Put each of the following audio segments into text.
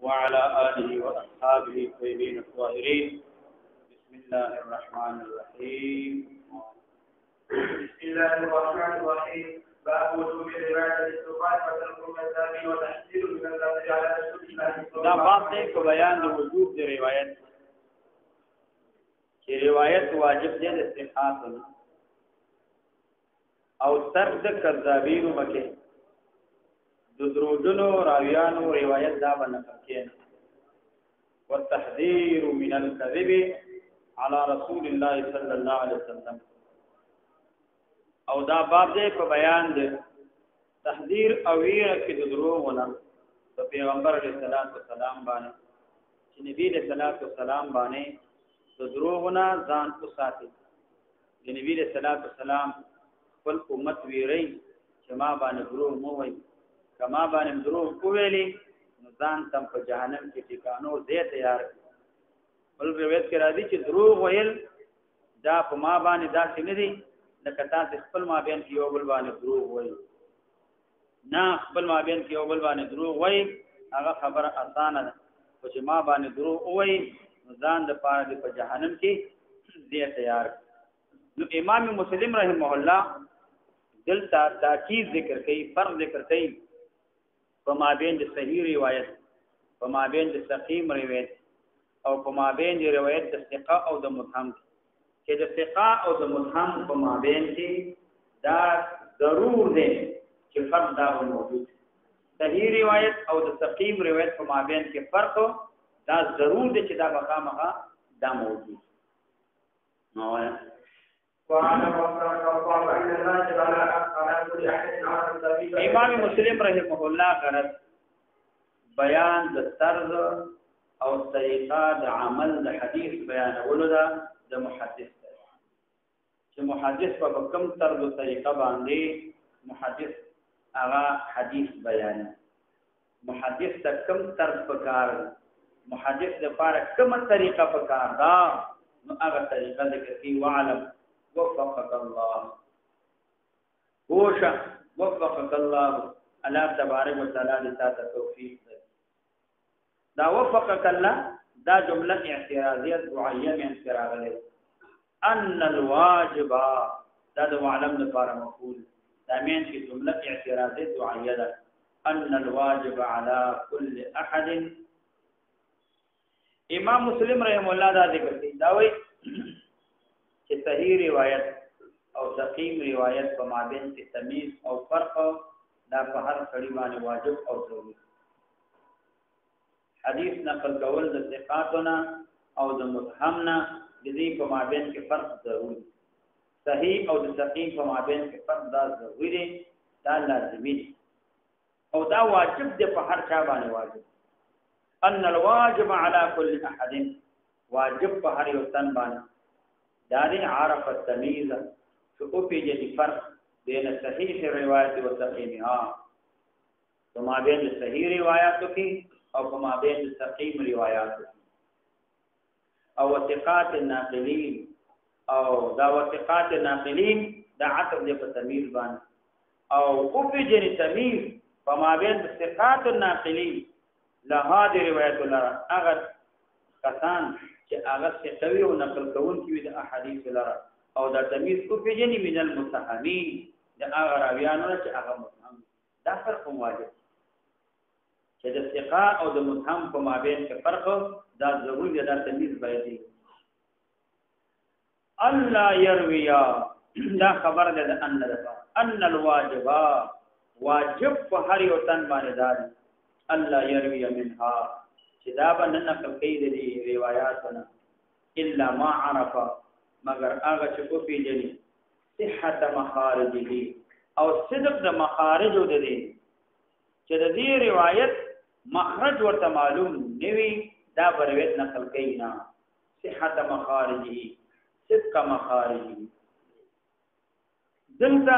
وعلى آله وأصحابه الطيبين الطاهرين. بسم الله الرحمن الرحيم. بسم الله الرحمن الرحيم. باب وجوب العبادة للسلطان وترك المذهب وتحذير من الذات على رسول الله صلى الله عليه وسلم. دا باب دی په بیان د وجوب د روایت چې روایت واجب دی د صحت او ترک د کذابینو مکه د درودونو راویانو روایت دا بنقل کین والتحذير من الكذب على رسول الله صلى الله عليه وسلم. او دا باب دی په بیان د تحذير او ویره کې د دروغونه په پیغمبر علیه السلام باندې چې نبی علیه السلام باندې د دروغونه ځان وساتي. د نبی علیه السلام خپل امت ویری چې ما باندې دروغ مو وایي، کما باندې دروغ کوویلی نو ځان تم په جهنم کې ټیکانو دې تیار. بل روایت کې راځي چې دروغ ویل دا په ما باندې داسې نه دي لکه تاسو خپل مابین کې یو بل باندې دروغ وایي. نه، خپل مابین کې یو بل باندې دروغ وایي هغه خبره اسانه ده، خو چې ما باندې دروغ وایي نو ځان د پاره د په جهنم کې دې تیار. نو امام مسلم رحمه الله دلته تاکید ذکر کوي، فرق ذکر کوي په مابین د صحیح روایت، په مابین د سقیم روایت او په مابین د روایت د ثقه او د مبهم. چې د ثقه او د مبهم په مابین کې دا ضرور دی چې فرق دا موجود. صحیح روایت او د سقیم روایت په مابین کې فرق دا ضرور دی چې دا بخامخه دا موجود. نو امام مسلم رحمه الله غرض بیان د طرز او طریقه د عمل د حدیث بیانولو ده د محدث ته، چې محدث په کوم طرز او طریقه باندې محدث هغه حدیث بیان، محدث ته کوم طرز پکار، محدث لپاره کومه طریقه پکار دا، نو هغه طریقه ذکر کی. وعلم وفقك الله وشا وفقك الله الله تبارک وتعالى لتا توفیق ده. دا وفقك الله دا جمله اعتراضیه دعائیه من اعتراضه ان الواجب دا د معلم لپاره مفعول دا مين کی جمله اعتراضیه دعائیه ده. ان الواجب على كل احد. امام مسلم رحم الله دا ذکر کوي دا وایي چې صحیح روایت او سقیم روایت په مابین کې تمیز او فرق دا په هر سړي باندې واجب او ضروري. حدیث نقل کول د ثقاتنا او د متهمنا د دې په مابین کې فرق ضروري. صحیح او د سقیم په مابین کې فرق دا ضروري، دا لازمي او دا واجب دی په هر چا باندې واجب. ان الواجب على كل احد، واجب په هر یو تن باندې دارین عرف التمیز فو پیجی فرق بین صحیح روایت و سقیمها، تو ما بین صحیح روایاتو کی او ما بین سقیم روایاتو کی. او وثقات الناقلین او دا وثقات الناقلین دا عطف دی په تمیز باندې او پیجی تمیز فما بین ثقات الناقلین لها دی روایت لرا اگر کسان چې هغه ثقوي او نقل کوون کې د احادیث لره او دا تمیز کو پیژني من المتهمین د هغه راویانو چې هغه متهم. دا فرق واجب چې د ثقه او د متهم په مابین کې فرق دا ضروري دا تمیز باید وي. الله يروي دا خبر ده ان الواجب واجب په هر یو تن باندې ده الله يروي منها چې دا باندې نقل کوي د روایتونو الا ما عرف مگر هغه چې کو پیژني صحت مخارجه او صدق د مخارج د دې چې د دې روایت مخرج ورته معلوم نوي دا روایت نقل کوي نه. صحت مخارجه صدق مخارجه دلته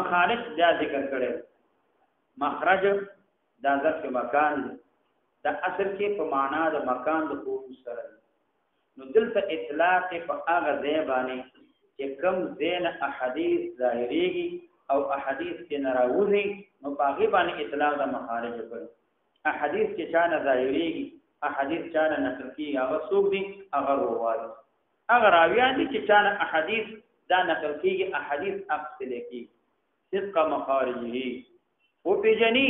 مخارج دا ذکر کړي. مخرج دا ځکه مکان دا اصل کې په معنا د مکان د خروج سره، نو دلته اطلاق په هغه ځای باندې چې کوم زین احادیث ظاهریږي او احادیث کې ناراوزي نو په هغه باندې اطلاق د مخارج کړي. احادیث چې چانه ظاهريږي احادیث چانه نقل کیږي هغه څوک دي هغه روایت هغه راویان دي چې چانه احادیث دا نقل کیږي احادیث اصل کیږي صدق مخارجه او پیجنی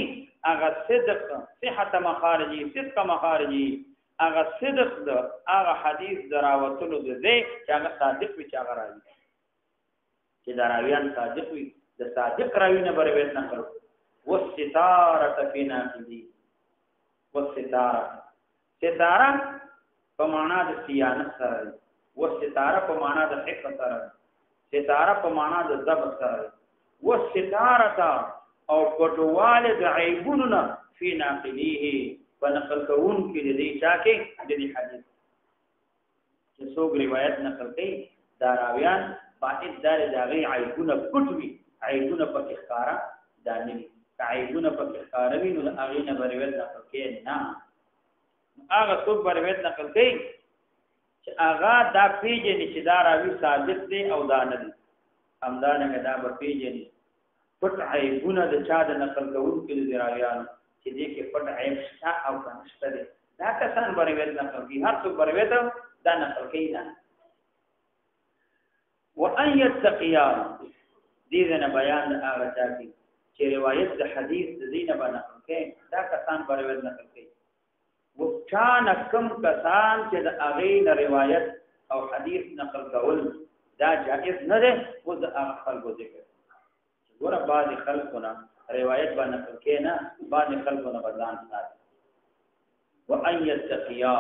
هغه صدق صحت مخارجه صدق مخارجه هغه صدق د هغه حدیث دراوتلو د دې چې هغه صادق وي چې هغه راوي چې دراویان صادق وي د صادق راوی نه برویت نه کړو والستاره فی ناقدی والستاره په معنا د صیانت سره والستاره په معنا د حفظ سره ستاره په معنا د ضبط سره والستاره او پټواله د عیبونو فی ناقلیه ونقل کون کې د دې چا کې د دې حدیث چې څوک روایت نقل کوي دا راویان باید دار دغه عیبونه پټوي عیبونه پکې ښکارا دانې عیبونه پکې ښکارا ویني نو هغه نه روایت نقل کوي نه هغه څوک روایت نقل کوي چې هغه دا پیژني چې دا راوی صادق دی او دا نه دی همدانه دا به پیژني پټ عیبونه د چا د نقل کوونکو د راویانو چې دې کې پټ عیب شته او نشته دي دا کسان روایت نقل کوي هر څوک روایت دا نقل کوي نه وان يتقيا دې نه بیان هغه چې روایت د حدیث د دینه باندې نقل کوي دا کسان روایت نقل کوي وچان کم کسان چې د هغه روایت او حدیث نقل کول دا جائز نه ده او د خلکو ذکر ګوره بعض خلکونه روایت باندې نقل کوي نه بعض خلکونه بدلان ساتي وان يتقيا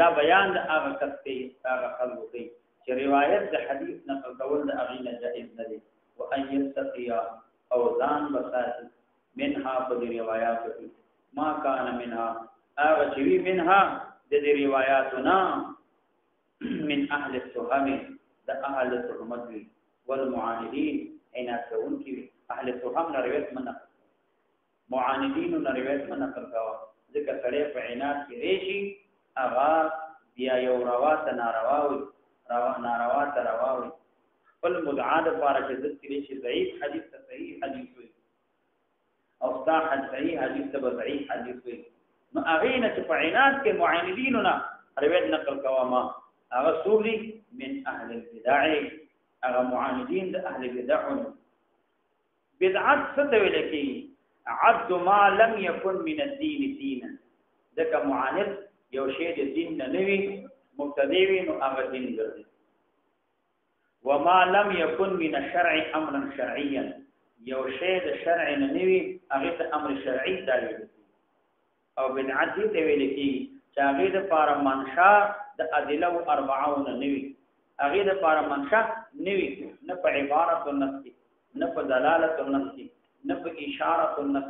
دا بیان د هغه کسي هغه خلکو کوي چې روایت د حدیث نقل کول د هغه نه جائز نه ده وان يتقيا او ځان بساتي منها په روایت کې ما کان منها هغه چې وی منها د دې روایتونه من اهل التهم د اهل التهمت والمعاندين عناصرون کې اهل التهم نه روایت منه معاندین نه روایت منه کړه ځکه سړی په عناد کې ریشي هغه بیا یو روایت نارواوي خپل مدعا د لپاره چې د ریشي ضعیف حدیث ته صحیح حدیث وي او صحیح صحیح حدیث ته ضعیف حدیث وي نو هغه نه چې په عناد کې معاندین نه روایت نقل کوه ما هغه سوري من اهل البدع هغه معاندین د اهل بدع بدعت څه ویل کی عبد ما لم يكن من الدين دينا ځکه معاند یو شی د دین نه نوي مبتدی وي نو هغه دین ګرځي وما لم يكن من الشرع امرا شرعيا یو شی د شرع نه نوي هغه ته امر شرعي تعبیر او بدعت دې ویل کی چې هغه د پاره منشا د ادله او 40 نوي هغه د پاره منشا نوي نه په عبارت النص نه په دلالت النص نه په اشاره النص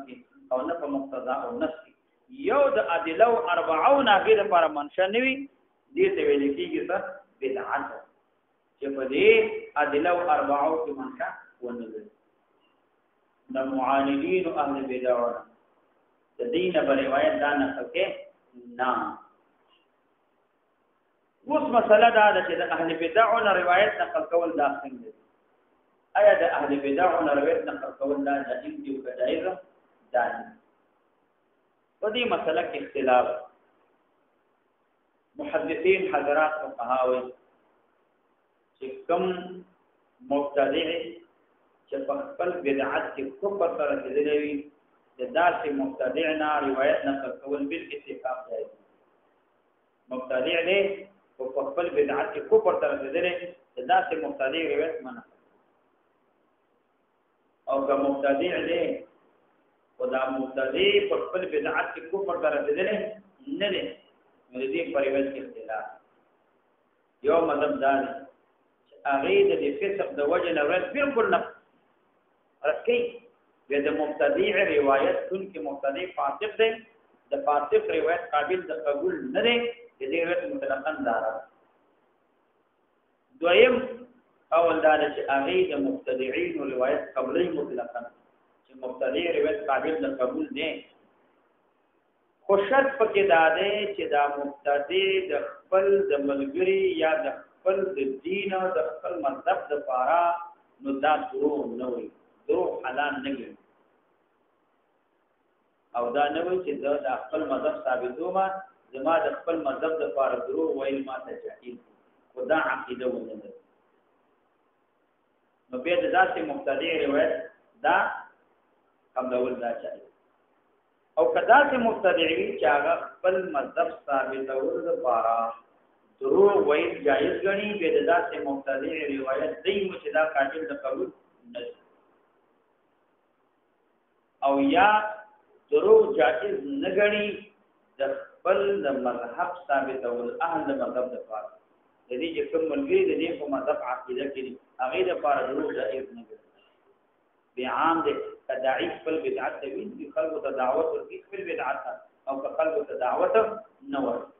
او نه په مقتضا النص یو د ادله او 40 هغه د پاره منشا نوي دې ته ویل کیږي څه بدعت چې په دې ادله او 40 کې منشا ونه د معاندین او اهل بدع د دینه په روایت دا نه کوي نه اوس مسله دا ده چې د اهل بدع او روایت نقل کول دا څنګه دي آیا د اهل بدع او روایت نقل کول دا جائز دي او جائز ده په دې مسله کې اختلاف محدثین حضرات فقهاوی چې کوم مبتدع چې په خپل بدعت کې کفر سره تللی د داسې مبتدعنا روایت نقل کول بل اتفاق دی مبتدع دی او په خپل بدعت کې کفر سره تللی د داسې مبتدع روایت منع او که مبتدع دی او دا مبتدع په خپل بدعت کې کفر سره تللی نه دی نو دې په روایت کې اختلاف یو مذهب دا دی چې هغه د فسق د وجه نه روایت بالکل نه رکې د مبتدع روایت کون کې مبتدع فاسق دی د فاسق روایت قابل د قبول نه دی د دې روایت مطلقاً دار دویم اول دا چې هغه د مبتدعين روایت قبلي مطلقاً چې مبتدع روایت قابل د قبول نه خو شرط پکې دا دی چې دا مبتدع د خپل د ملګری یا د خپل د دین او د خپل مذهب د پاره نو دا دروغ نه وي دروغ حلال نه وي او دا نه وي چې د خپل مذهب ثابتوما زما د خپل مذهب د فار درو ویل ما ته جائز خدا عقیده ونه ده نو به د ذات مبتدی روایت دا قبول دا چي او کدا چې مبتدی چې هغه خپل مذهب ثابتول د فارا درو ویل جائز غني به د ذات مبتدی روایت دی چې دا قابل د قبول نه او یا درو جائز نه غني د خپل د مذهب ثابتول اهل مذهب د فارا د دې چې کوم ملګری د دې په مذهب عقیده کې هغه د فارا درو جائز نه غني بعام دې تداعی خپل بدعت وین دي خلکو ته دعوت ورکړي خپل بدعت او که خلکو ته دعوت نه ورکړي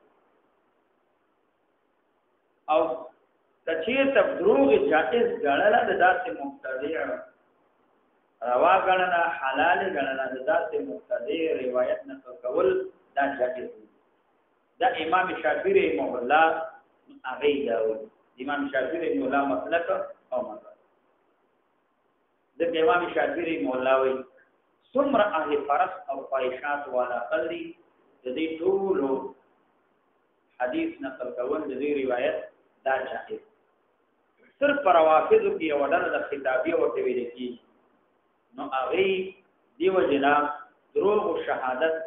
او کچیر ته دروغ جائز ګڼل د داسې مبتدع روا ګڼل حلال ګڼل د داسې مبتدع روایت نقل کول دا جائز دا امام شافعی رحمه الله هغه دا امام شافعی رحمه الله مسلک او مذهب د امام شافعی مولا وی څومره اهل فرض او فایشات والا قلی د دې ټول حدیث نقل کول د دې روایت دا جائز صرف پر روافض کې وړاندې د خطابیه او تویل کی نو هغه دیو جنا دروغ او شهادت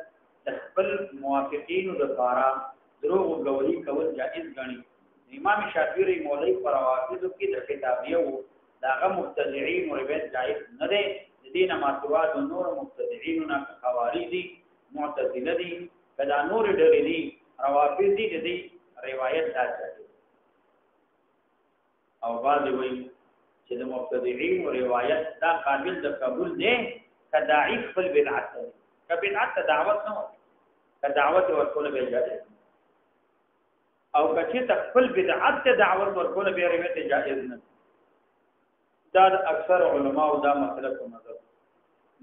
خپل موافقین د فارا دروغ او گواہی کول جائز غني امام شافعی مولا پر روافض کې د خطابیه داغه مبتدعين روایت جائز نه دي د دینه ماتوا د نور مبتدعين نه خوارجي معتزله دي کدا نور ډېر دي روافض دي د دې روایت راځي او بعد وی چې د مبتدعين روایت دا قابل د قبول دي کداعی خپل بدعت دي کبدعت دعوت نه وي کدعوت ورکول به جائز او کچې خپل بدعت دعوت ورکول به روایت جائز نه دا اکثر علماء دا مسله کوم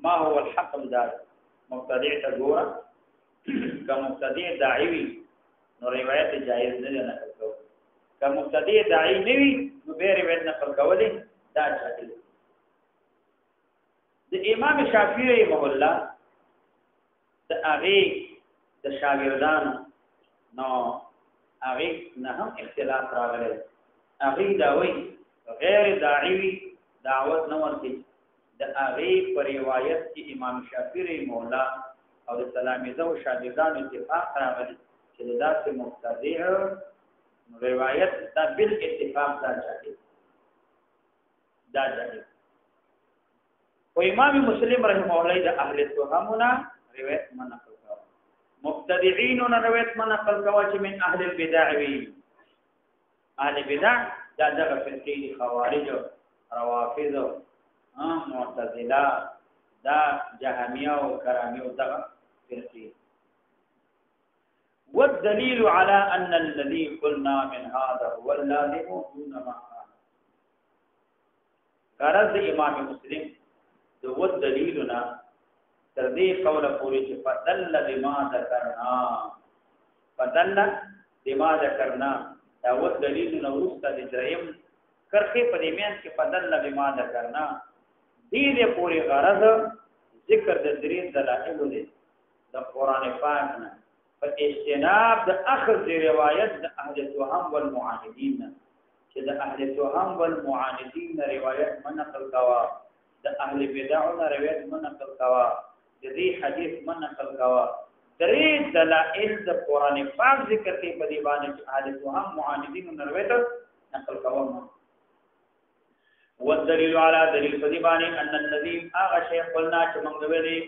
ما هو الحق دا مبتدع تجورا كمبتدع داعي نو روایت جائز نه نقل کول كمبتدع داعي نه وي نو به روایت نقل کول دا جائز د امام شافعي رحمه الله د هغه د شاګردانو نو هغه نه هم اختلاف راغلی هغه دا وی غیر داعي دعوت نه ورکړي د هغه پر روایت کې امام شافعي مولا او د تلاميذو شاګردانو اتفاق راغلی چې داسې مبتدع روایت دا بل اتفاق دا جائز او امام مسلم رحمه الله د اهل توهمنا روایت منقل کړه مبتدعين روایت منقل کړه چې من اهل البدع وی اهل بدع دا دغه فرقې خوارج روافض معتزله دا جهميه او کراميه دغه فرقې والدليل على ان الذي قلنا من هذا هو اللازم دون ما غرض امام مسلم دو دلیلنا تر دې قوله پوری چې فدل بما ذكرنا دا و دلیل نو ورسته د دریم کرخه په دې میان کې فدل بما ذكرنا دې پوری غرض ذکر د درې دلایل دي د قران پاک نه په اجتناب د اخذ روایت د اهل توهم والمعاندین چې د اهل توهم والمعاندین روایت منقل کوا د اهل بدع روایت منقل کوا د دې حدیث منقل کوا درې دلائل د قران پاک ذکر کې په دی باندې چې اهل توهم معاندین روایت نقل کوا والدليل على دلیل په دی باندې ان الذي اغشى قلنا چې موږ ویلي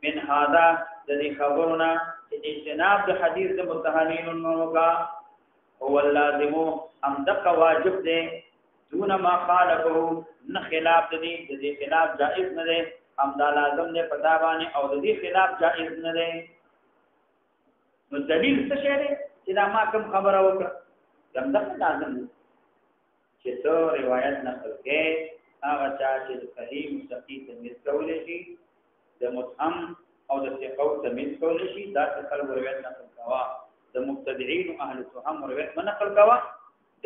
من هذا د دې خبرونه چې اجتناب د حدیث د متهانین نوګه هو اللازم ام دق واجب دی دون ما خالفه نه خلاف دی د دې خلاف جائز نه دی ام دا لازم دی پتا باندې او د دې خلاف جائز نه دی نو دلیل څه شی دی چې دا ما کوم خبره وکړه کوم دا لازم دی چې څو روایت نقل کې هغه چې صحیح مستقیم تمیز کولای شي د متهم او د ثقو تمیز کولای شي دا څه روایت نقل کوا د مبتدعين اهل توهم روایت نقل کوا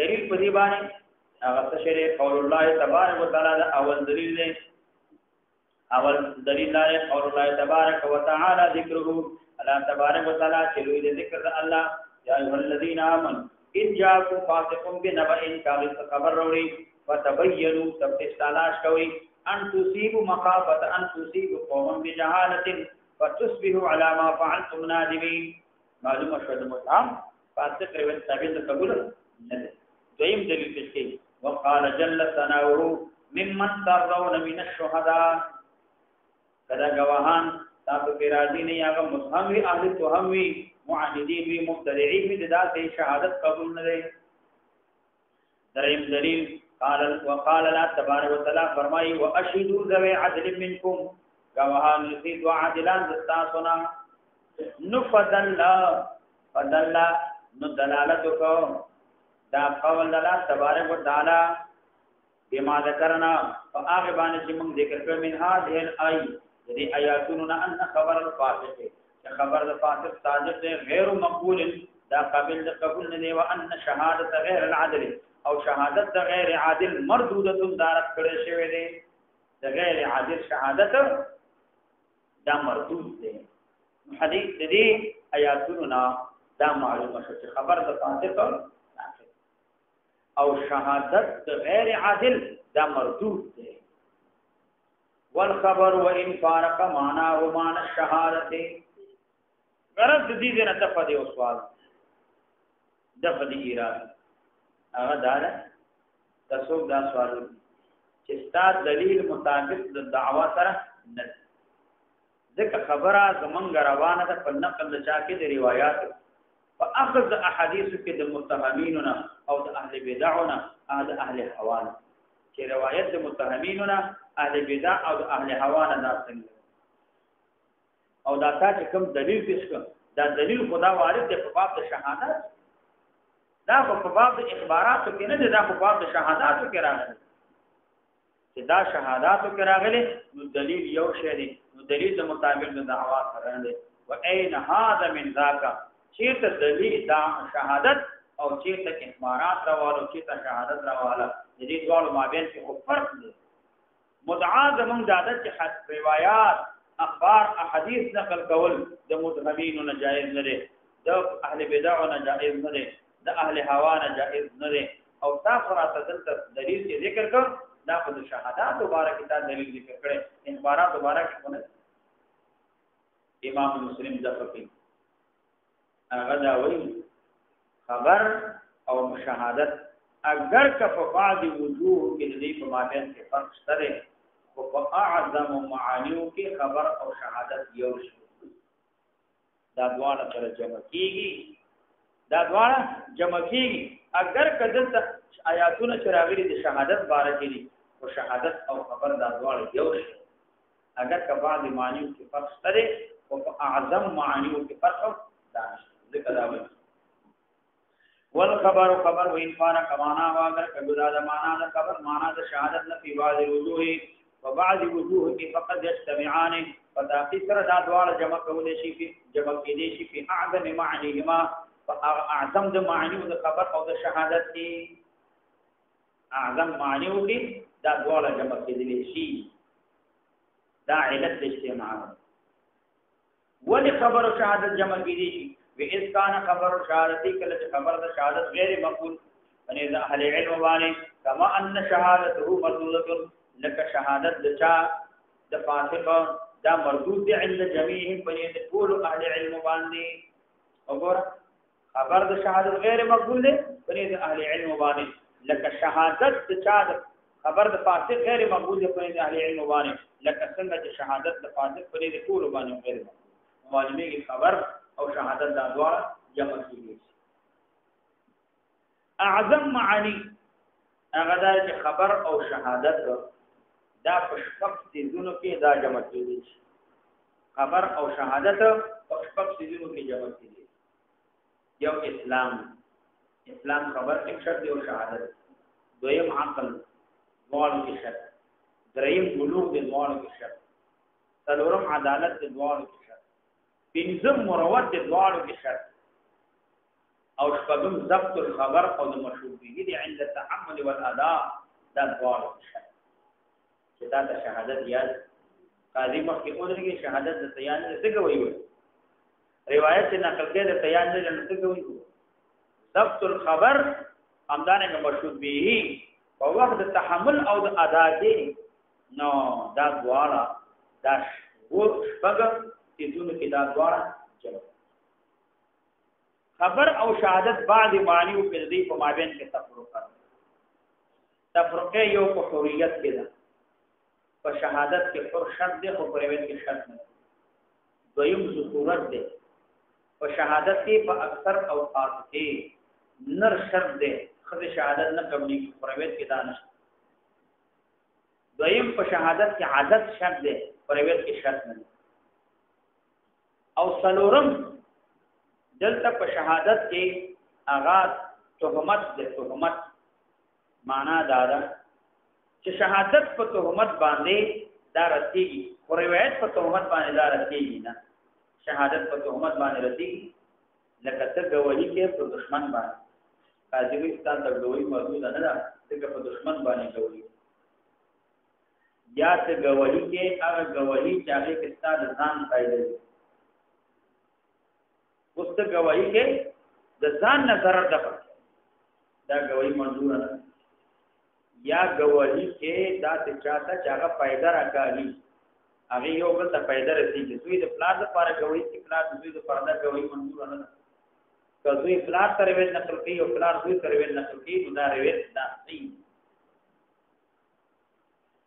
دلیل په دې باندې هغه څه قول الله تبارک وتعالى اول دلیل دی اول دلیل الله قول الله تبارک وتعالى ذکره الله تبارک وتعالى چلوې ذکر الله یا ایه الذین آمنوا ان جاءكم فاسق بنبأ كاذب خبر وروړي فتبينوا تفتش تلاش کوي ان تصيبوا مخافه ان تصيبوا قوما بجهاله فتصبحوا على ما فعلتم نادمين معلومه شو د متهم فاسق روایت ثابت قبول نه دویم دلیل پېښ وقال جل ثناؤه ممن ترضون من الشهداء کدا گواهان تاسو کې راضي نه یاغه متهمي اهل توهمي معاهدين وی مبتدعين وی د داسې شهادت قبول نه لري دریم دلیل وقال الله تبارک وتعالى فرمایي واشهدوا ذوي عدل منكم گواهان دې دوا عادلان دستا سنا نفدل نو دلالت کو دا قول الله تبارک وتعالى بما ذکرنا فاغه باندې چې موږ ذکر کړو من هذه الآية دې آیاتونه ان خبر الفاسق خبر الفاسق صادق غیر مقبول دا قابل قبول نه دی او ان شهادت غیر العدل او شهادت غیر عادل مردوده دارت کړي شوی دی د غیر عادل شهادت دا مردود دی حدیث دې آیاتونه دا معلومه شو چې خبر د فاسق او شهادت غیر عادل دا مردود دی والخبر وان فارق معناه معنى الشهادت غرض دې نه تفدی او سوال دفدی ایراد هغه دار تاسو دا سوال چې ستاسو دلیل مطابق د دعوا سره نه ځکه خبره زمونږ روانه ده په نقل د چا کې د روایت فاخذ احاديث کې د متهمیننا او د اهل بدعنا اهل حوانا چې روایت د متهمیننا اهل بدع او د اهل حوانا دا څنګه او دا چې کوم دلیل پیش کړ دا دلیل خدا وارد دی په باب د شهادت دا په باب د اخباراتو کې نه دی دا په باب د شهادتو کې راغلی چې دا شهادتو کې راغلی نو دلیل یو شی دی نو دلیل د مطابق د دعوا سره دی و اين هذا من ذاك چیرته دلیل دا شهادت او چیرته اخبارات راوالو چیرته شهادت راواله د دې ډول مابین کې خو فرق دی مدعا زمونږ د عادت روایت اخبار احادیث نقل کول د متهمین ناجایز نه دي د اهل بدع ناجایز نه دي د اهل هوا ناجایز نه دي او تاسو راته دلته دلیل کې ذکر کړ دا په شهادت مبارک ته دلیل ذکر کړي اخبارات مبارک ونه امام مسلم ذکر هغه دا وایي خبر او شهادت اگر کفاعد وجوه کې دې په مابین کې فرق شته او په اعظم معانیو کې خبر او شهادت یو شي دا دواړه سره جمع کیږي اگر کدلته آیاتونه چې راغلي د شهادت باره کې دي او شهادت او خبر دا دواړه یو شي اگر کفاعد معانیو کې فرق شته او په اعظم معانیو کې فرق دا ذکر راوړي والخبر خبر وین فانا کمانا واگر کبدا د معنا د خبر معنا د شهادت نه په بعض وجوه وبعض وجوه کې فقط يجتمعان فتاقي سره دا دواړه جمع کول شي په جمع کې دي شي په اعظم معنیهما فاعظم د معنی د خبر او د شهادت کې اعظم معنی کې دا دواړه جمع کې دي شي دا علت د اجتماع ولي خبر او شهادت جمع کې دي شي وإذ كان خبر شهادتي کله خبر د شهادت غیر مقبول ان اذا اهل علم باندې كما ان شهادته مردوده لك شهادت د چا د فاسق دا مردود دي عند جميعهم بني ټول اهل علم باندې وګوره خبر د شهادت غیر مقبول دي بني اهل علم باندې لك شهادت د چا خبر د فاسق غیر مقبول دي بني اهل علم باندې لك څنګه شهادت د فاسق بني ټول باندې غیر مقبول معلومه خبر او شهادت دا دواړه جمع کیږي اعظم معانی هغه دا چې خبر او شهادت دا په شپږ سيزونو کې دا جمع کیږي خبر او شهادت په شپږ سيزونو کې جمع کیږي یو اسلام خبر کې شرط او شهادت دویم عقل دواړو کې شرط دریم بلوغ د دواړو کې شرط څلورم عدالت د دواړو کې شرط پنځم مروت د دواړو کې شرط او شپږم ضبط الخبر او د مشروطیت دي عند التحمل والاداء دا دواړو کې شرط چې دا د شهادت یاد قاضي مخکې اورګي شهادت د تیان نه څه کوي روایت نقل کې د تیان نه څه کوي ضبط الخبر همدانه مشهود به په وخت د تحمل او د ادا کې نو دا دواړه دا شپږ تیزونه کې دا دواړه چلو خبر او شهادت بعد معنی او کذی په مابین کې تفرقه یو په حریت کې ده په شهادت کې پر شرط دی خو په روایت کې شرط نه دویم ذکورت دی په شهادت کې په اکثر اوقات کې نر شرط دی خدای شهادت نه قبلي په روایت کې دا نشته دویم په شهادت کې عادت شرط دی په روایت کې شرط نه او څلورم دلته په شهادت کې آغاز تهمت د تهمت معنا دا ده چې شهادت په تهمت باندې دا رسېږي او روایت په تهمت باندې دا رسېږي نه شهادت په تهمت باندې رسېږي لکه څنګه گواہی کې په دشمن باندې قاضي وي ستاسو د گواہی موجود نه ده څنګه په دشمن باندې گواہی یا څنګه گواہی کې هغه گواہی چې هغه کې ستاسو ځان فائدې اوس ته گواہی کې د ځان نظر د پکې دا گواہی منظور نه یا گواہی کې دا څه چاته چې هغه فائدہ راکړي هغه یو بل ته فائدہ رسېږي دوی د پلان لپاره گواہی کې پلان دوی د پرده گواہی منظور نه ده که دوی پلان سره ویل نقل کوي او پلان دوی سره ویل نقل کوي نو دا روایت دا صحیح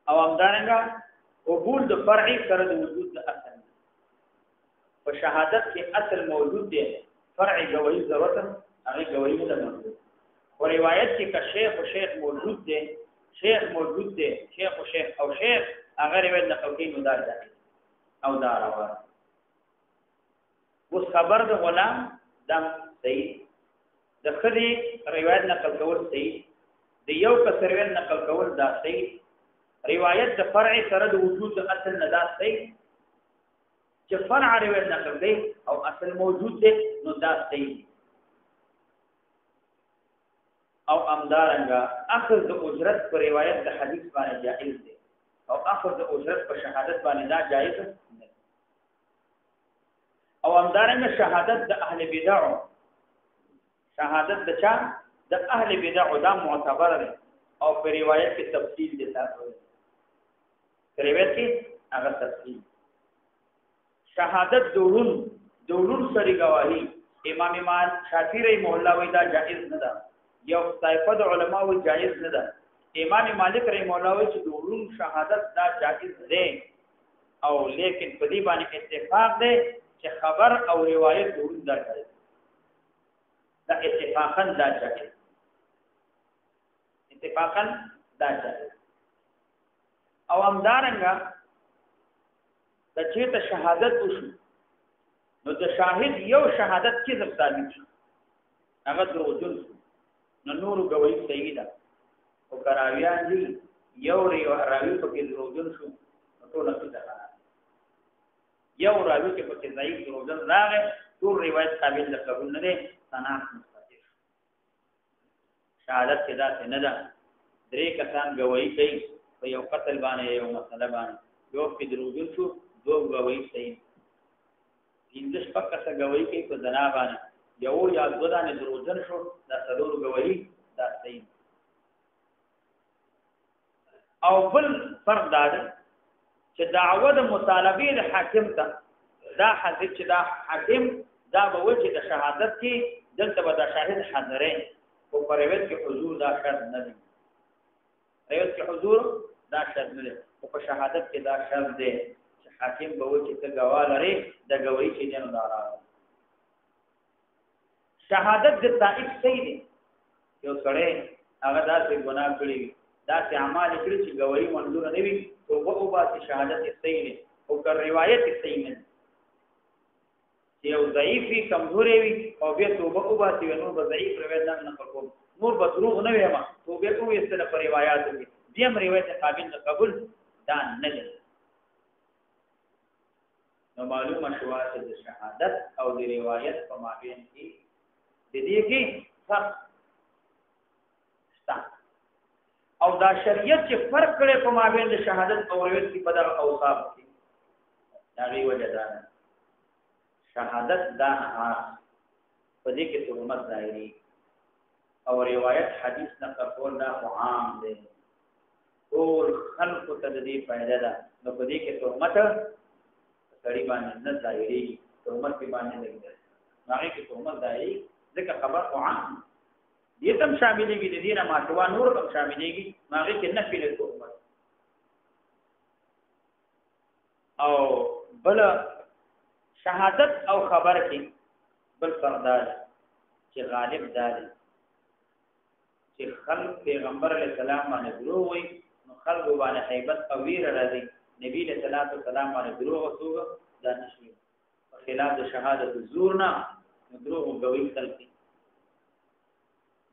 او همدارنګه قبول د فرعي سره د وجود د اصل په شهادت کې اصل موجود دی فرعي گواہی ضرورت هغه گواہی نه موجود او روایت کې که شیخ او شیخ موجود دی شیخ موجود دی شیخ او شیخ او شیخ هغه روایت نقل کوي نو دا ځای او دا روایت اوس خبر د غلام دم صحیح د خدي روایت نقل کول صحیح د یو کس روایت نقل کول دا صحیح روایت د فرع سره د وجود د اصل نه دا صحیح چې فرع روایت نقل دی او اصل موجود دی نو دا صحیح او امدارنګه اخذ د اجرت پر روایت د حدیث باندې جائز دی او اخذ د اجرت پر شهادت باندې دا جائز نه او امدارنګه شهادت د اهل بدع شهادت د چا د اهل بدع دا معتبر دی او په روایت کې تفصیل دي تاسو په روایت کې هغه تفصیل شهادت دورون سری گواہی امام شافعی رحمه الله وی دا جائز نه ده یو طائفه د علما وی جائز نه ده امام مالک رحمه الله وی چې دورون شهادت دا جائز ده او لیکن په دې باندې اتفاق ده چې خبر او روایت دورون دا جائز دا اتفاقا دا جائز اتفاقا دا جائز او همدارنګه د چې ته شهادت وشو نو د شاهد یو شهادت کې ثابت شو هغه دروځل نو نور گواہی صحیح ده او کراویان دي یو راوی په کې دروځل شو ټول څه ده یو راوی کې په کې ضعیف دروځل راغی ټول روایت قابل د قبول نه ده صنعت مستقیم شهادت کې دا نه ده درې کسان گواہی کوي په یو قتل باندې یو مسله باندې یو کې دروځل شو دو گواہی صحیح انځ پکا څه گواہی کوي په زنا باندې یو یا دو دانه دروځل شو دا څلور گواہی دا صحیح او بل فرق دا چې دعوه د مطالبه د حاکم ته دا حاضر چې دا حاکم دا به وجه د شهادت کې دلته به دا شاهد حاضرې او په روایت کې حضور دا شرط نه دی روایت کې حضور دا شرط نه دی او په شهادت کې دا شرط دی چې حاکم به وجه ته گواه لري د گواہی کې نه دارا شهادت د تائب صحیح دی یو سره هغه داسې ګناه کړی داسې اعمال کړی چې گواہی منظور نه وي توبه او باسي شهادت صحیح دی او که روایت صحیح نه یو ضعیفی کمزوري وي او بیا توبه او باسي نو به ضعیف روایت نه نقل کوم نور به دروغ نه وي ما توبه کوي استله پر روایت وي دیم روایت قابل قبول دا نه دی نو معلومه شو چې د شهادت او د روایت په مابین کې د دې کې فرق شته او دا شریعت چې فرق کړي په مابین د شهادت او روایت کې په دغه اوصاف کې هغه وجه ده شهادت دا په دې کې تهمت ظاهري او روایت حدیث نقل کول دا عام دی ټول خلق ته د دې فائدہ ده نو په دې کې تهمت سړي باندې نه ظاهري تهمت په باندې لګي هغه کې تهمت ظاهري ځکه خبر عام دې تم شاملېږي د دې نه ماتوا نور تم شاملېږي هغه کې نه پیل تهمت او بل شهادت او خبر کې بل سردار چې غالب دار چې خلق پیغمبر علیه السلام باندې دروغ وي نو خلق باندې هیبت او ویر راځي نبی علیہ السلام باندې دروغ او توګه دا نشي په خلاف د شهادت زور نه دروغ او غوي خلق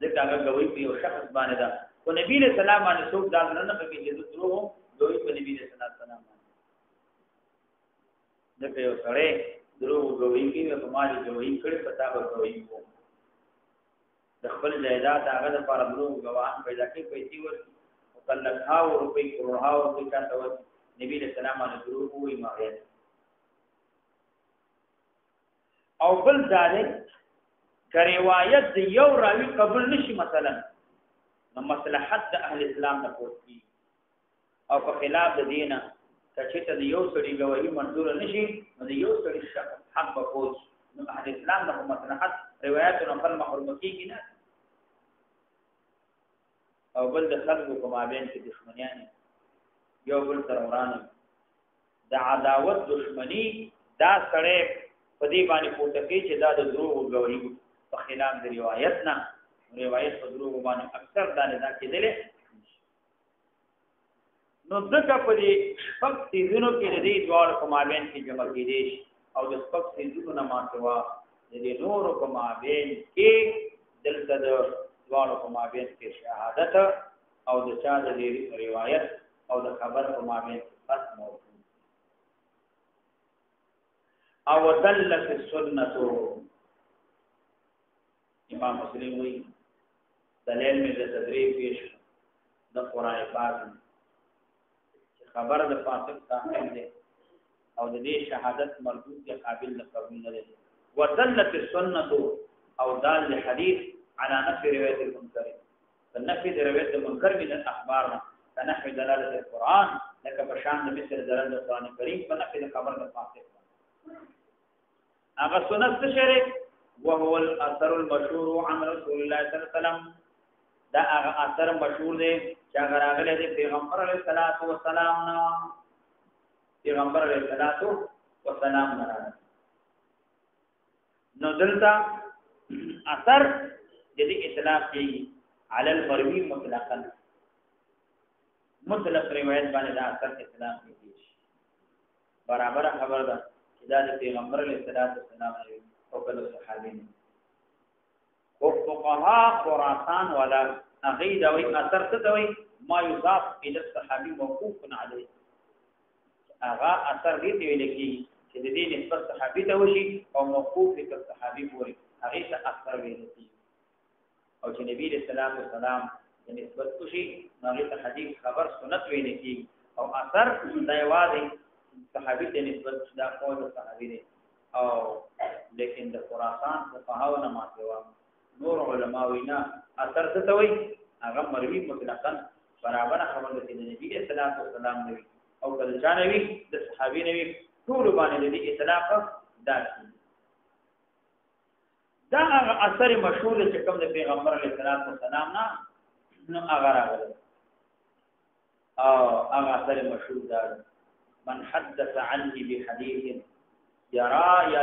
ځکه هغه غوي په یو شخص باندې دا او نبی علیہ السلام باندې څوک دا نه کوي چې دروغ غوي په نبی علیہ السلام باندې دغه یو سره دروغ غوي کې په مالی غوي کړي پتا به غوي وو د خپل جایداد هغه د پر دروغ غواهان پیدا کوي پیسې ورکړي او کله خاور روپۍ کروڑاو روپۍ چاته ورکړي نبی علیہ السلام باندې دروغ وایي ماغه او بل ځای که روایت د یو راوی قبول نشي مثلا نو مصلحت د اهل اسلام نه پوښتنه او په خلاف د دینه چې ته د یو سړي غوړي منظور نشي نو د یو سړي حق به پوښ نو اهل اسلام نه مصلحت روایتونو خپل محرم کیږي نه او بل د خلکو په مابین کې دښمنیان یو بل سره ورانه د عداوت دښمنی دا سره په دې باندې پورته کې چې دا د دروغ غوړي په خلاف د روایت نه روایت په دروغ باندې اکثر دا نه کېدلې نو دغه په دې شپږ سيزونو کې د دې دوه په مابین کې جمع کېدې او د شپږ سيزونو نه ماتوا د دې نور په مابین کې دلته د دوه په مابین کې شهادت او د چا د روایت او د خبر په مابین کې فرق موجود او دلت السنه امام مسلم وی دلیل میں د تدریب پیش د قران پاک خبر د فاسق صاحب دی او د دې شهادت مردود دی قابل د قبول نه دی ودلت السنه او دال الحديث على نفي روايه المنكر فنفي روايه المنكر من الاخبار كنفي دلاله القران لك بشان مثل دلاله القران الكريم فنفي خبر د فاسق هغه سنت شری وهو الاثر المشهور عن رسول الله صلى الله عليه وسلم دا هغه اثر مشهور دی چې هغه راغلی دی پیغمبر علیه الصلاۃ والسلام نه پیغمبر علیه الصلاۃ والسلام نه نو دلته اثر د دې اطلاق کیږي علی المروی مطلقاً مطلق روایت باندې دا اثر اطلاق کیږي برابر خبر ده چې دا د پیغمبر علیه الصلاۃ والسلام او بل صحابین او فقها خراسان ولا اغید او اثر تدوي ما يضاف الى الصحابي موقوف عليه اغا اثر دې ویل کی چې د دې نسبت صحابي ته وشي او موقوف الى الصحابي پورې هغه ته اثر ویل کی او چې نبی رسول الله والسلام د نسبت وشي هغه ته حدیث خبر سنت ویل کی او اثر د یوازې صحابي ته نسبت دا قول صحابي دی او لیکن د خراسان فقهاو نه ماتوا نور علماء وینا اثر څه وي هغه مروي مطلقاً برابر خبر ده د نبی صلی الله علیه وسلم دی او کله ځانوي د صحابي نبی ټول باندې د اطلاق داسي دا هغه اثر مشهور چې کوم د پیغمبر علیه السلام نه نو هغه راغلی او هغه اثر مشهور ده من حدث عنه بحديث يرى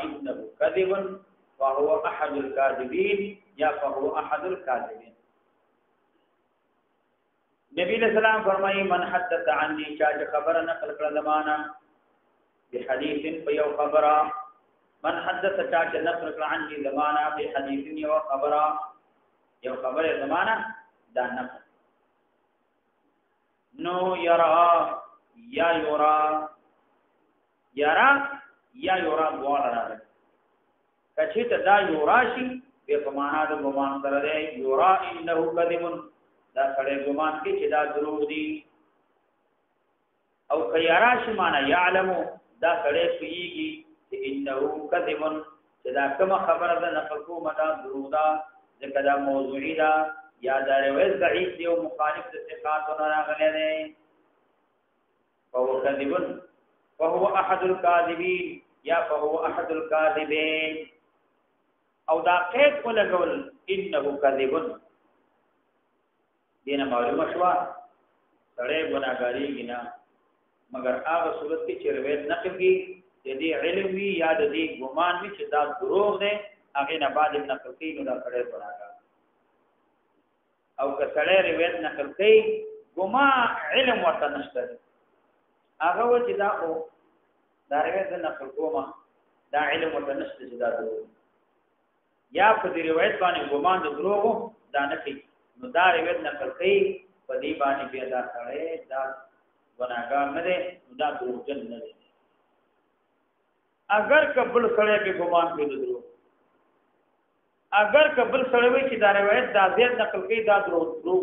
ابنه كذب فهو احد الكاذبين یا فهو احد الكاذبين نبی علیہ السلام فرمایي من حدث عني چا خبر نقل کړه زمانہ بحديث فيو خبره من حدث چا نقل کړه عني زمانہ بحديث یو خبره یو خبره زمانہ دا نقل نو يرى یا یورا دوار راغلی کچې ته دا یوراشي په معنا د ګمان سره دی یورا انه کذب دا سره ګمان کې چې دا دروغ دي او کيراشي معنا يعلم دا سړی پیږي چې انه کذب چې دا کومه خبره ده نقل کومه دا دروغ ده ځکه دا موضوعي ده یا دا روایت ضعیف دی او مخالف د ثقاتونو راغلی دی فهو کذب فهو احد الكاذبين یا فهو احد الكاذبين او دا قید ولګول انه کذب دینه معلومه شو سړی ګناګاری کینا مگر هغه صورت کې چې روایت نقل کی د دې علم وی یا د دې ګمان وی چې دا دروغ دی هغه نه بعد نقل کوي نو دا سړی ګناګار او که سړی روایت نقل کوي ګما علم ورته نشته هغه و چې دا او دا روایت نقل کوما دا علم ورته نشته چې دا دروغ یا په دې روایت باندې ګمان د دروغ دا نه کوي نو دا روایت نقل کوي په دې باندې بیا دا سړی دا ګناګار نه دی دا دروغجن نه دی اگر قبل سړی په ګمان کې دروغ اگر قبل سړی وي چې دا روایت دا زیات نقل کوي دا دروغ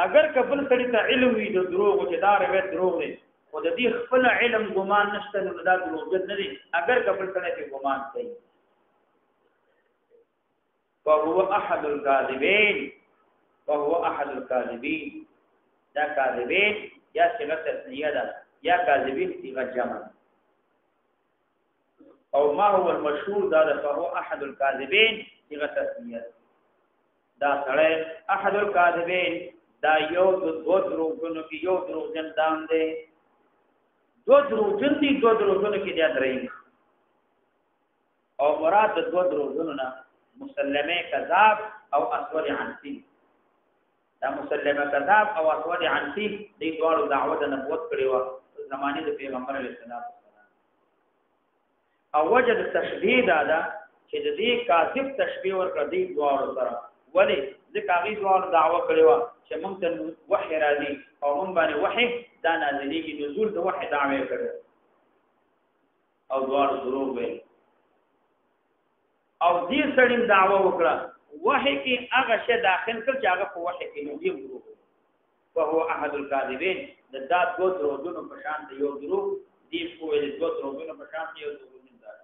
اگر قبل سړی ته علم وي د دروغ چې دا روایت دروغ دی او د دې خپل علم ګمان نشته نو دا دروغجن نه دی اگر قبل سړی په ګمان کوي فهو احد الكاذبين فهو احد الكاذبين دا کاذبین یا صيغه تثنیه ده یا کاذبین صيغه جمع او ما هو المشهور دا فهو احد الكاذبين صيغه تثنیه دا سره احد الكاذبين دا یو د دوه دروغونو کې یو دروغجن دام دی دوه دروغجن دي دوه دروغونو کې دا درې او مراد د دوه دروغونو نه مسلمه کذاب او اسود عنسی دا مسلمه کذاب او اسود عنسی دې ډول دعوه د نبوت کړي و زمانه د پیغمبر علیه السلام او وجه د تشبیه دا چې د دې کاذب تشبیه ورکړ دې ډول سره ولی ځکه هغه ډول دعوه کړي و چې موږ ته وحی راځي او موږ باندې وحی دا نازلېږي نزول د وحی دعوه کړي او ډول دروغ وي او دې سړیم دعوه وکړه وحی کې هغه شی داخل کړ چې هغه په وحی کې نو دی دروغ فهو احد الكاذبين د دا دوه دروغونو په شان دی یو دروغ دی په دوه دروغونو په شان دی یو دروغ نه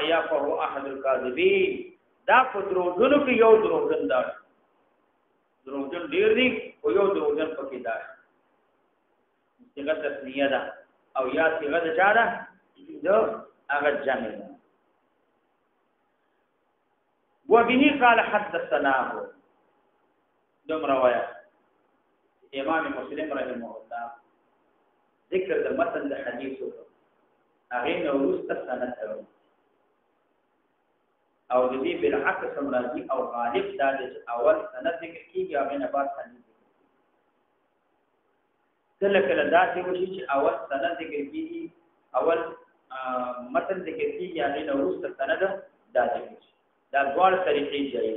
آیا فهو احد الكاذبين دا په دروغونو کې یو دروغ نه دروغجن ډیر دی او یو دروغجن پکې ده صيغه تثنیه ده او یا صيغه د چا ده جو هغه جمع ده وبه قال حدثنا دم روايه امام مسلم رحمه الله ذکر د متن د حدیثو هغه نو ورسته سند او د دې بالعکس مرادي او غالب د اول سند ذکر کیږي هغه نه بعد حدیث کله کله دا چې وشي چې اول سند ذکر کیږي اول متن ذکر کیږي هغه نو ورسته سند دا ذکر دا دوار طریقې جایي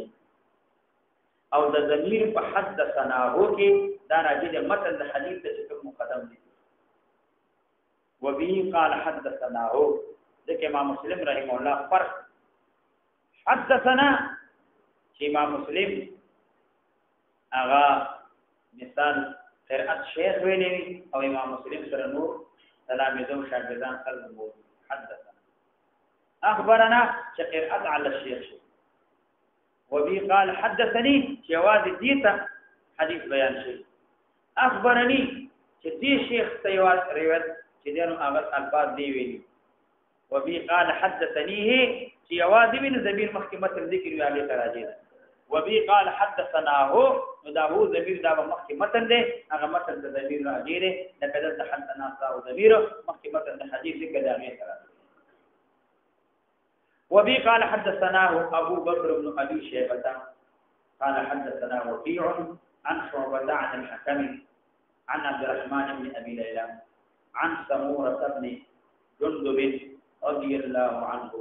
او د ضمیر په حدثنا هو کې دا راځي د متن د حدیث د څخه مقدم دي وبه قال حدثنا هو ذکر امام مسلم رحم الله فرق حدثنا چې امام مسلم اغا مثال قرأت شیخ ویلي او امام مسلم سره نور تلاميذو شاګردان خلک مو حدثنا اخبرنا چې قرأت على الشيخ وبي قال حدثني جواز ديتا حديث بيان شيء اخبرني چې دې شیخ تیواز روایت چې دنو هغه الفاظ دی ویلي وبي قال حدثني چې جواز بن ضمير محکمه ذکر وی هغه تراجی وبي قال حدثنا هو دا هو ضمير دا محکمه ده هغه متن د ضمير راځي ده لکه د حدثنا او ضمير محکمه د حدیث ذکر دا هغه تراجی وبي قال حدثنا أبو بكر بن أبي شيبة قال حدثنا وكيع عن شعبة عن الحكم عن عبد الرحمن بن أبي ليلى عن سمورة بن جندب رضي الله عنه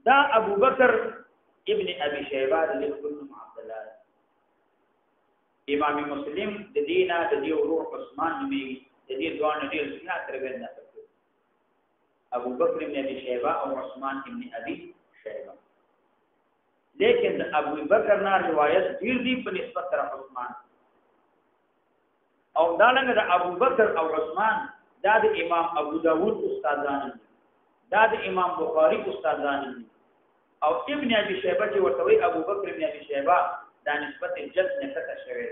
دا أبو بكر ابن أبي شيبة لكل عبد الله إمام مسلم دينا ديو روح عثمان نبي دي دوان ديو سنا تربينا ابو بکر ابن ابي شيبه او عثمان ابن ابي شيبه لیکن ابو بکر نا روایت ډیر دی په نسبت سره عثمان او دالنګ د ابو بکر او عثمان دا د امام ابو داود استادان دي دا د امام بخاری استادان دي او ابن ابي شيبه چې ورته وي ابو بکر ابن ابي شيبه دا نسبت جد نه کته شوی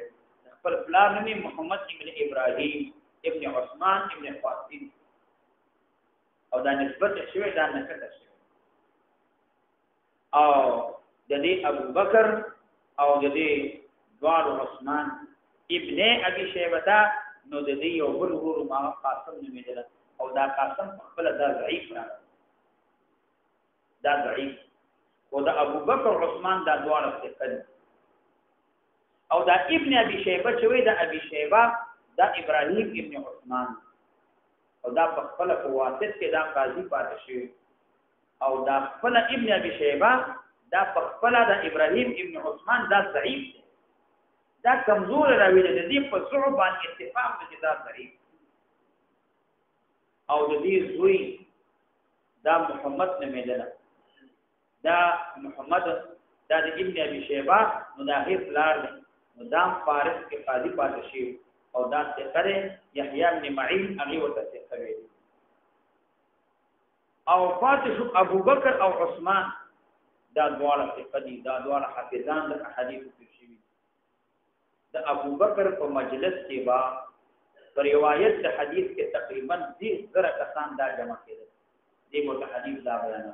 خپل پلار نوم محمد ابن ابراهيم ابن عثمان ابن قاسم او دا نسبت شوی دا نه کته شوی او د دې ابو بکر او د دې دوار عثمان ابن ابي شيبه نو د دې یو بل ورو ما قاسم نومېدل او دا قاسم خپل دا ضعیف را دا ضعیف او دا ابو بکر عثمان دا دوار ثقل او دا ابن ابي شيبه چې وی دا ابي شيبه دا ابراهيم ابن عثمان او دا خپل په واسط کې دا قاضي پاتې شوی او دا خپل ابن ابي شيبه دا خپل دا ابراهيم ابن عثمان دا ضعیف دا کمزور راوی دی د دې په صعب باندې اتفاق د کتاب ضعیف او د دې زوی دا محمد نومېدل دا محمد دا د ابن ابي شيبه نو دا هیڅ لار دی نو دا فارس کې قاضي پاتې شي او دا ثقه يحيى بن معين هغه ورته ثقه ویل او فاتح ابو بکر او عثمان دا دواړه ثقه دي دا دواړه حافظان د احادیث شوي د ابو بکر په مجلس کې با پر روایت د حدیث کې تقریبا 10 کسان دا جمع کړي دي په حدیث دا بیان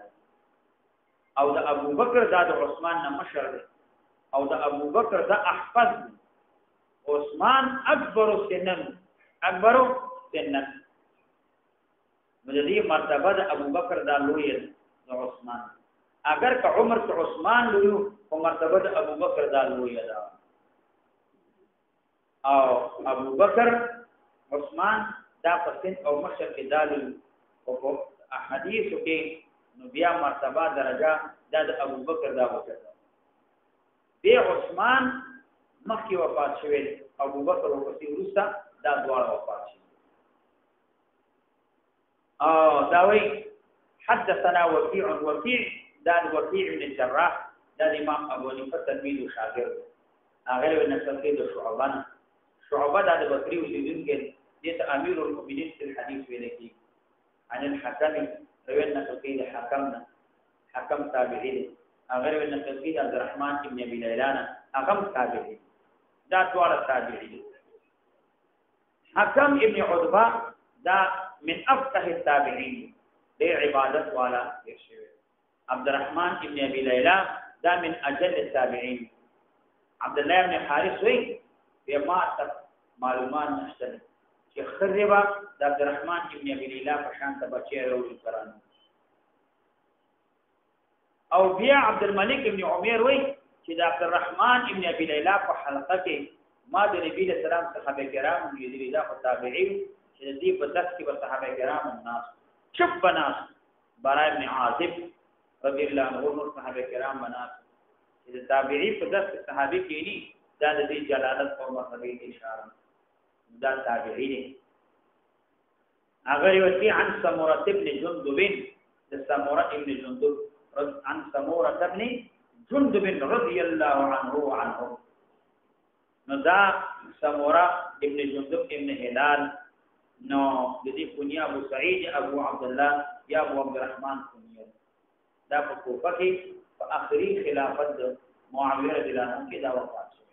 او د ابو بکر دا د عثمان نه مشر دی او د ابو بکر دا احفظ دی عثمان اکبر سنن مجدی مرتبه د ابو بکر دا لوی د عثمان اگر که عمر ته عثمان لوی او مرتبه د ابو بکر دا لوی دا او ابو بکر عثمان دا پسند او مشر کې دالو او په احادیثو کې نو بیا مرتبه درجه دا د ابو بکر دا وکړه دی عثمان مخکې وفات شوی ابو بکر او پسې وروسته دا دواړه وفات شوي دا وی حدثنا وكيع دا وكيع بن الجراح دا امام ابو حنیفه تلميذ شاګرد هغه له نسل کې د شعبه دا د بصری اوسیدونکو دي ته امیر المؤمنین په حدیث ویل کی عن الحكم رواه نسل کې د حکم تابعی هغه له نسل کې د عبدالرحمن ابن ابي ليلى هغه تابعی دا ټول تابعی حکم ابن عتبہ دا من افقه التابعین دی عبادت والا شوی عبدالرحمن ابن ابي ليلى دا من اجل التابعین عبد الله ابن حارث وی بما معلومات نشته چې خربا د عبدالرحمن ابن ابي ليلى په شان ته بچي وروي قران او بیا عبد الملك ابن عمر وی چې د عبدالرحمن ابن ابي ليلى په حلقه کې ما د نبی له سلام صحابه کرام یې دا په تابعین چې دې په داس کې په صحابه کرام الناس چپ بناس براء ابن عازب رضی الله عنه نور صحابه کرام بناس چې تابعین په داس صحابه کې ني دا د دې جلالت او مرتبه اشاره دا تابعین اگر یوتی عن سموره ابن جندب د سموره ابن جندب عن سموره ابن جندب رضی الله عنه نو دا سموره ابن جندب ابن هلال نو د دې کونیا ابو سعید ابو عبد الله یا ابو عبد الرحمن کونیا دا په کوفه کې په اخري خلافت معاویه رضی الله عنه کې دا وفات شو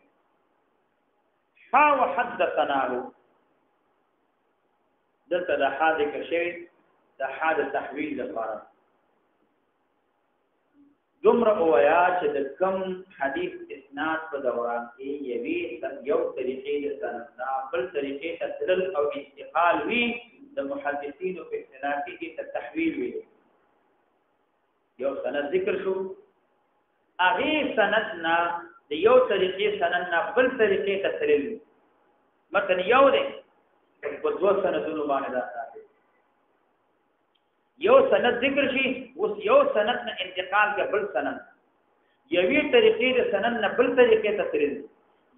ها وحدثناه دلته د حادثه کې شوی د حادثه تحویل لپاره دومره اویا چې د کم حدیث اسناد په دوران کې یو طریقې د سند بل طریقې ته تدل او انتقال وی د محدثینو په اصطلاح کې ته تحویل وی یو سند ذکر شو هغه سند نه د یو طریقې سند نه بل طریقې ته تلل متن یو دی په دوه سندونو باندې دا یو سند ذکر شي اوس یو سند نه انتقال کې بل سند یوې طریقې د سند نه بل طریقې ته تلل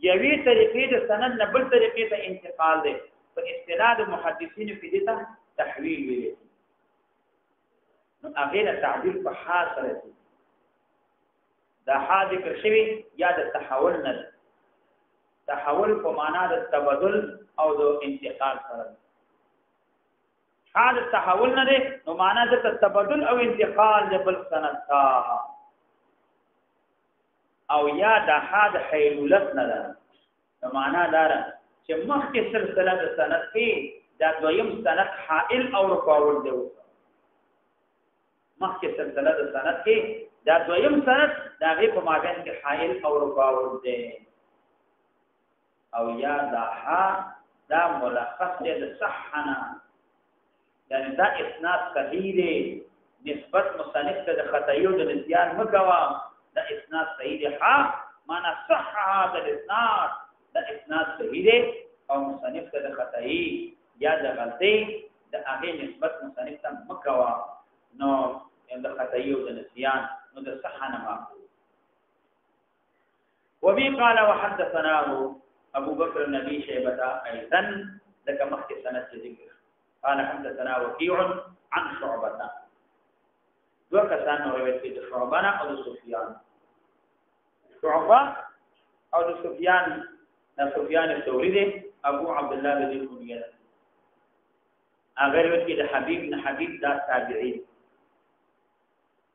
یوې طریقې د سند نه بل طریقې ته انتقال دی په اصطلاح د محدثینو کې دته تحویل ویل نو هغه تعبیر په حاصله دي دا ذکر شوی یا د تحول نه تحول په معنا د تبادل او د انتقال سره حال تحول نه دی نو معنا د تبادل او انتقال د بل سند تا او یا د حاد حیلولت نه ده نو معنا دا چې مخکې سلسله د سند کې دا دویم سند حائل او رکاوټ دی مخکې سلسله د سند کې دا دویم سند دا غي په مابین کې حائل او رکاوټ دی او یا دا ملخص دی د صحنا یعنی دا اسناد صحیح دی نسبت مصنف ته د خطایو د نسیان مکوا دا اسناد صحیح دی معنا صح هذا الاسناد دا اسناد صحیح دی او مصنف ته د خطای یا د غلطي د هغه نسبت مصنف ته مکوا نو د خطایو د نسیان نو د صحنه معقول وبي قال وحدثناه ابو بكر النبي شيبه ايضا لك مخي سنه ذكر قال حدثنا وكيع عن شعبة دو کسان روایت دي شعبہ او سفيان شعبہ او سفيان سفيان الثوري دي ابو عبد الله بن كنية اگر روایت دي حبيب بن حبيب دا تابعي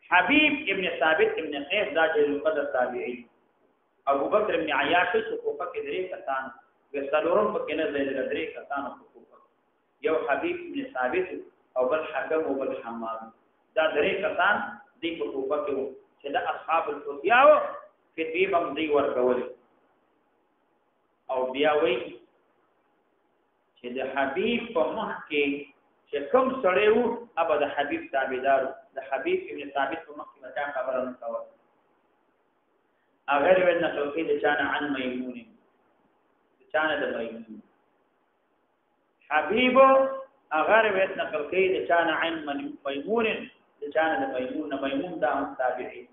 حبيب ابن ثابت ابن قيس دا جل قدر تابعي ابو بکر ابن عياش کوفه کې درې کسان وسلورم پکې نه زید درې کسان کوفه یو حبيب ابن ثابت او بل حکم او بل حماد دا درې کسان دې کوفه کې وو چې دا اصحاب الفتياو کې دې هم دې ورکول او بیا وی چې د حبيب په مخ کې چې کوم سړی وو ابا د حبيب تابعدار د حبيب ابن ثابت په مخ کې متا خبره نه کوله اگر ورنه توحید چانه عن میمون چانه د میمون حبيب اگر ورنه توحید چانه عن میمون چانه د میمون دا هم تابعی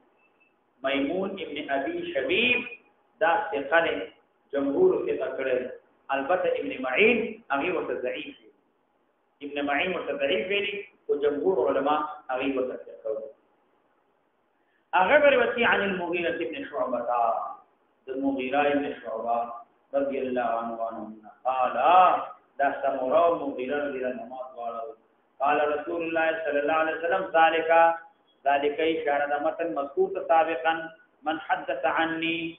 میمون ابن ابي شبيب دا ثقل جمهور ثقه کړل البته ابن معين هغه وته ضعیف ابن معين وته ضعیف ویلي او جمهور علما هغه وته ثقه اغه روایت عن المغيرة بن شعبة المغيرة بن شعبة رضي الله عنه قال دا سمورا مغيرة رضي الله عنه قال رسول الله صلى الله عليه وسلم ذلك اشاره متن مذکور سابقا من حدث عني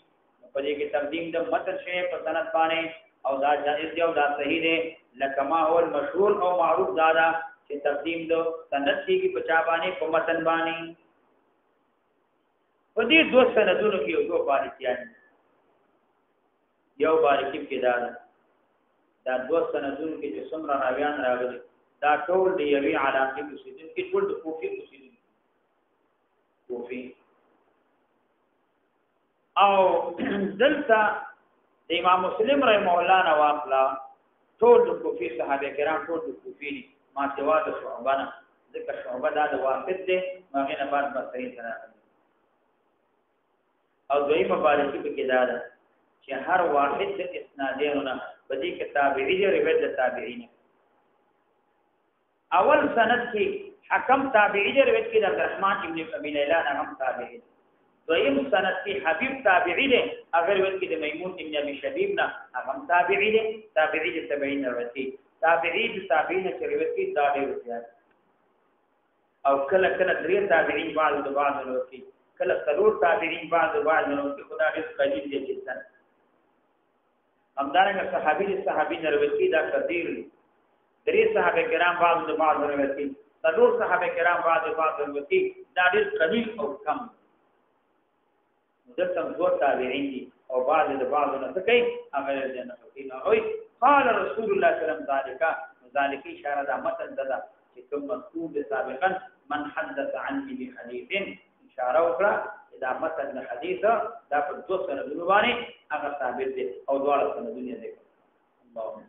په دې کې تقدیم د متن شی په سند باندې او دا جائز دی او دا صحیح دی لکه ما هو المشهور او معروف دا چې تقدیم د سند کې په چا باندې په متن باندې په دې دوه سندونو کې یو دوه باریکیان یو باریکی کې دا دوه سندونو کې چې څومره راویان راغلي دا ټول دی یوې علاقې کې چې ټول د کوفي او دلته امام مسلم رحمه الله نه واخلا ټول د کوفي صحابه کرام ټول د کوفي ما سوا د شعبانه ذکر شعبه دا د واسط دي ماغه نه بعد بصری سره او دوی مبارکی په کې دا چې هر واحد د اسنادونو په دې کې تابعی دی روایت د تابعین اول سند کې حکم تابعی دی روایت کې د عبدالرحمن ابن ابي ليلى هم تابعی دویم سند کې حبيب تابعی دی اگر روایت کې د میمون ابن ابي شبيب نه هم تابعی دی تابعی د تابعین روایت تابعی د تابعین چې روایت کې دا دی او کله کله درې تابعین بعض د بعض روایت کله ضرور تابعین بعض نو کې خدا دې قلیل دي جدا همدارنګه صحابي روایت دا کثیر درې صحابه کرام بعض د بعض روایت ضرور صحابه کرام بعض روایت دا ډېر قلیل او کم دلته دوه تابعین دي او بعض د بعض نه څه کوي هغه دې نه کوي قال رسول الله صلی الله علیه وسلم ذلك اشاره د متن ده چې کوم مذکور سابقا من حدث عني بحديث اشاره وکړه دا متن د حدیث دا په دوه سندونو باندې هغه ثابت دي او دواړه سندونه دي اللهم